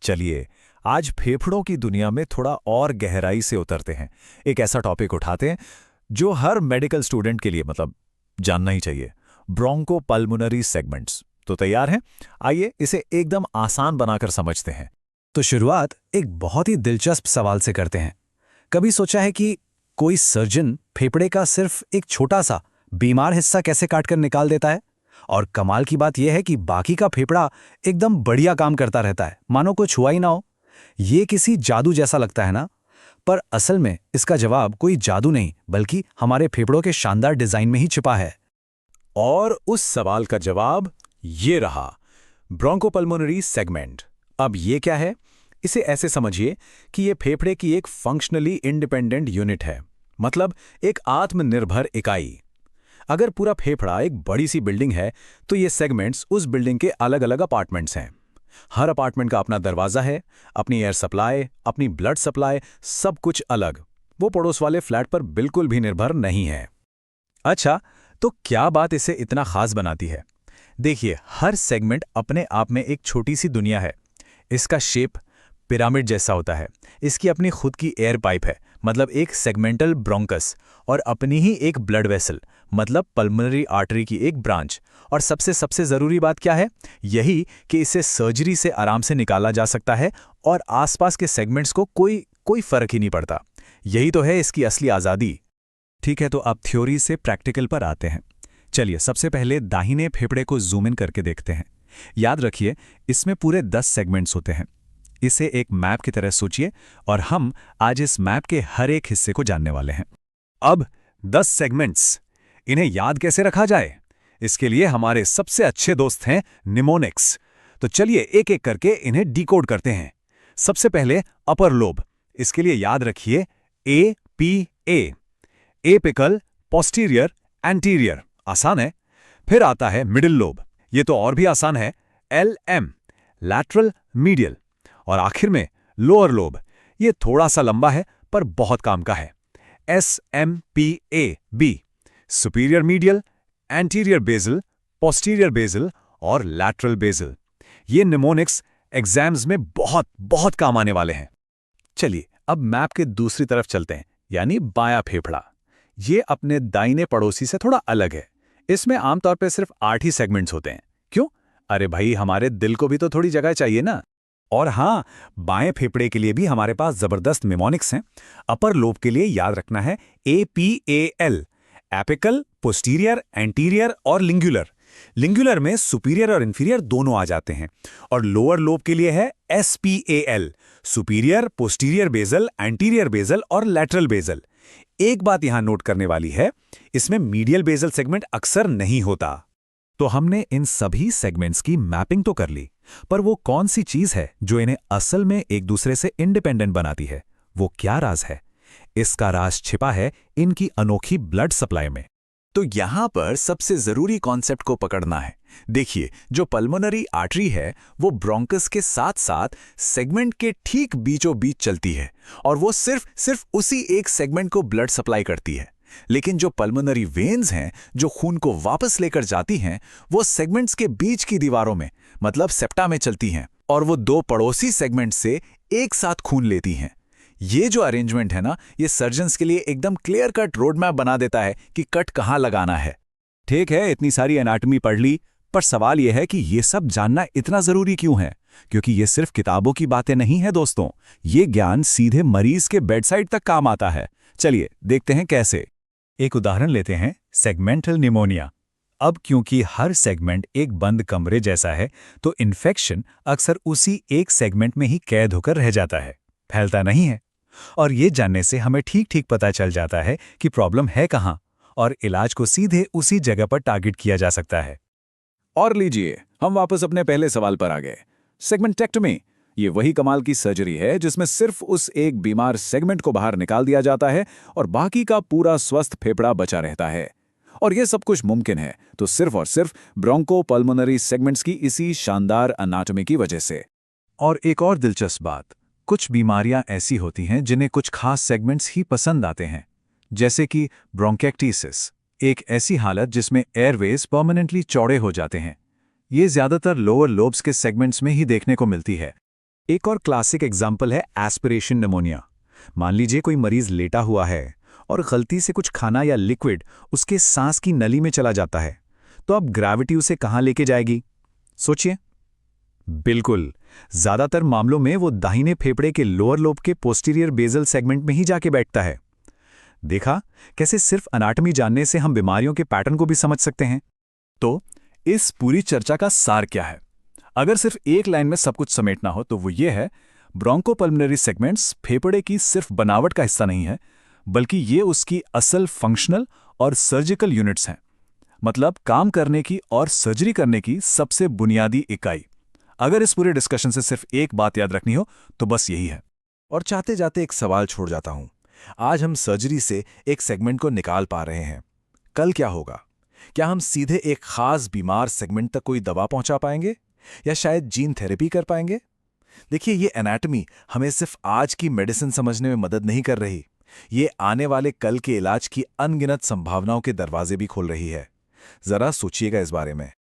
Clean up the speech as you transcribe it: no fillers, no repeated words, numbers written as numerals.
चलिए, आज फेफड़ों की दुनिया में थोड़ा और गहराई से उतरते हैं। एक ऐसा टॉपिक उठाते हैं जो हर मेडिकल स्टूडेंट के लिए जानना ही चाहिए। Bronchopulmonary segments. तो तैयार हैं? आइए इसे एकदम आसान बनाकर समझते हैं। तो शुरुआत एक बहुत ही दिलचस्प सवाल से करते हैं। कभी सोचा है कि कोई सर्जन फेफड़े का सिर्फ एक छोटा सा बीमार हिस्सा कैसे काटकर निकाल देता है? और कमाल की बात यह है कि बाकी का फेफड़ा एकदम बढ़िया काम करता रहता है, मानो कुछ हुआ ही ना हो। ये किसी जादू जैसा लगता है ना? पर असल में इसका जवाब कोई जादू नहीं, बल्कि हमारे फेफड़ों के शानदार डिजाइन में ही छिपा है। और उस सवाल का जवाब ये रहा, ब्रोंकोपल्मोनरी सेगमेंट। अब ये क्या है? इसे ऐसे समझिए कि ये फेफड़े की एक फंक्शनली इंडिपेंडेंट यूनिट है, मतलब एक आत्मनिर्भर इकाई। अगर पूरा फेफड़ा एक बड़ी सी बिल्डिंग है तो ये सेगमेंट्स उस बिल्डिंग के अलग अलग अपार्टमेंट्स हैं। हर अपार्टमेंट का अपना दरवाजा है, अपनी एयर सप्लाई, अपनी ब्लड सप्लाई, सब कुछ अलग। वो पड़ोस वाले फ्लैट पर बिल्कुल भी निर्भर नहीं है। अच्छा, तो क्या बात इसे इतना खास बनाती है? देखिए, हर सेगमेंट अपने आप में एक छोटी सी दुनिया है। इसका शेप पिरामिड जैसा होता है। इसकी अपनी खुद की एयर पाइप है, मतलब एक सेगमेंटल ब्रोंकस, और अपनी ही एक ब्लड वेसल, मतलब पल्मोनरी आर्टरी की एक ब्रांच। और सबसे ज़रूरी बात क्या है? यही कि इसे सर्जरी से आराम से निकाला जा सकता है और आसपास के सेगमेंट्स को कोई फर्क ही नहीं पड़ता। यही तो है इसकी असली आज़ादी। ठीक है, तो अब थ्योरी से प्रैक्टिकल पर आते हैं। चलिए, सबसे पहले दाहिने फेफड़े को जूम इन करके देखते हैं। याद रखिए, इसमें पूरे 10 सेगमेंट्स होते हैं। इसे एक मैप की तरह सोचिए और हम आज इस मैप के हर एक हिस्से को जानने वाले हैं। अब 10 सेगमेंट्स, इन्हें याद कैसे रखा जाए? इसके लिए हमारे सबसे अच्छे दोस्त हैं निमोनिक्स। तो चलिए एक एक करके इन्हें डिकोड करते हैं। सबसे पहले अपर लोब। इसके लिए याद रखिए APA, एपिकल, पोस्टीरियर, एंटीरियर। आसान है। फिर आता है मिडिल लोब। ये तो और भी आसान है, LM, लैटरल, मीडियल। और आखिर में लोअर लोब। ये थोड़ा सा लंबा है पर बहुत काम का है, SMPAB, superior medial, anterior basal, posterior basal और लैटरल बेसल। ये निमोनिक्स एग्जाम्स में बहुत बहुत काम आने वाले हैं। चलिए अब मैप के दूसरी तरफ चलते हैं, यानी बायां फेफड़ा। ये अपने दाहिने पड़ोसी से थोड़ा अलग है। इसमें आमतौर पर सिर्फ 8 ही सेगमेंट्स होते हैं। क्यों? अरे भाई, हमारे दिल को भी तो थोड़ी जगह चाहिए ना। और हाँ, बाएं फेफड़े के लिए भी हमारे पास जबरदस्त निमोनिक्स हैं। अपर लोब के लिए याद रखना है APAL, एपिकल, पोस्टीरियर, एंटीरियर और लिंगुलर। लिंगुलर में सुपीरियर और इंफीरियर दोनों आ जाते हैं। और लोअर लोब के लिए है SPAL, superior, posterior basal, anterior basal और लैटरल बेसल। एक बात यहां नोट करने वाली है, इसमें मीडियल बेसल सेगमेंट अक्सर नहीं होता। तो हमने इन सभी सेगमेंट्स की मैपिंग तो कर ली, पर वो कौन सी चीज है जो इन्हें असल में एक दूसरे से इंडिपेंडेंट बनाती है? वो क्या राज है? इसका राज छिपा है इनकी अनोखी ब्लड सप्लाई में। तो यहां पर सबसे जरूरी कॉन्सेप्ट को पकड़ना है। देखिए, जो पल्मोनरी आर्टरी है वो ब्रोंकस के साथ साथ सेगमेंट के ठीक बीचों बीच चलती है, और वो सिर्फ उसी एक सेगमेंट को ब्लड सप्लाई करती है। लेकिन जो पल्मोनरी वेन्स हैं, जो खून को वापस लेकर जाती हैं, वो सेगमेंट्स के बीच की दीवारों में, मतलब सेप्टा में चलती हैं, और वो दो पड़ोसी सेगमेंट से एक साथ खून लेती हैं। ये जो अरेंजमेंट है ना, ये सर्जन्स के लिए एकदम क्लियर कट रोड मैप बना देता है कि कट कहां लगाना है। ठीक है, इतनी सारी एनाटॉमी पढ़ ली, पर सवाल यह है कि ये सब जानना इतना जरूरी क्यों है? क्योंकि ये सिर्फ किताबों की बातें नहीं है दोस्तों, ये ज्ञान सीधे मरीज के बेडसाइड तक काम आता है। चलिए देखते हैं कैसे। एक उदाहरण लेते हैं, सेगमेंटल निमोनिया। अब क्योंकि हर सेगमेंट एक बंद कमरे जैसा है, तो इन्फेक्शन अक्सर उसी एक सेगमेंट में ही कैद होकर रह जाता है, फैलता नहीं है। और ये जानने से हमें ठीक पता चल जाता है कि प्रॉब्लम है कहाँ, और इलाज को सीधे उसी जगह पर टारगेट किया जा सकता है। और लीजिए, हम वापस अपने पहले सवाल पर आ गए। सेगमेंटेक्टमी, ये वही कमाल की सर्जरी है जिसमें सिर्फ उस एक बीमार सेगमेंट को बाहर निकाल दिया जाता है और बाकी का पूरा स्वस्थ फेफड़ा बचा रहता है। और ये सब कुछ मुमकिन है तो सिर्फ और सिर्फ ब्रोंकोपल्मोनरी सेगमेंट्स की इसी शानदार एनाटॉमी की वजह से। और एक और दिलचस्प बात, कुछ बीमारियां ऐसी होती हैं जिन्हें कुछ खास सेगमेंट्स ही पसंद आते हैं, जैसे कि ब्रोंकेक्टिसिस, एक ऐसी हालत जिसमें एयरवेज परमानेंटली चौड़े हो जाते हैं। ये ज्यादातर लोअर लोब्स के सेगमेंट्स में ही देखने को मिलती है। एक और क्लासिक एग्जाम्पल है एस्पिरेशन निमोनिया। मान लीजिए कोई मरीज लेटा हुआ है और गलती से कुछ खाना या लिक्विड उसके सांस की नली में चला जाता है, तो अब ग्रेविटी उसे कहाँ लेके जाएगी? सोचिए। बिल्कुल, ज्यादातर मामलों में वो दाहिने फेफड़े के लोअर लोब के पोस्टीरियर बेसल सेगमेंट में ही जाके बैठता है। देखा कैसे सिर्फ अनाटमी जानने से हम बीमारियों के पैटर्न को भी समझ सकते हैं। तो इस पूरी चर्चा का सार क्या है? अगर सिर्फ एक लाइन में सब कुछ समेटना हो तो वो ये है, ब्रोंकोपल्मोनरी सेगमेंट्स फेफड़े की सिर्फ बनावट का हिस्सा नहीं है, बल्कि ये उसकी असल फंक्शनल और सर्जिकल यूनिट्स हैं। मतलब काम करने की और सर्जरी करने की सबसे बुनियादी इकाई। अगर इस पूरे डिस्कशन से सिर्फ एक बात याद रखनी हो तो बस यही है। और चाहते जाते एक सवाल छोड़ जाता हूं। आज हम सर्जरी से एक सेगमेंट को निकाल पा रहे हैं, कल क्या होगा? क्या हम सीधे एक खास बीमार सेगमेंट तक कोई दवा पहुंचा पाएंगे, या शायद जीन थेरेपी कर पाएंगे? देखिए, ये एनाटॉमी हमें सिर्फ आज की मेडिसिन समझने में मदद नहीं कर रही, ये आने वाले कल के इलाज की अनगिनत संभावनाओं के दरवाजे भी खोल रही है। जरा सोचिएगा इस बारे में।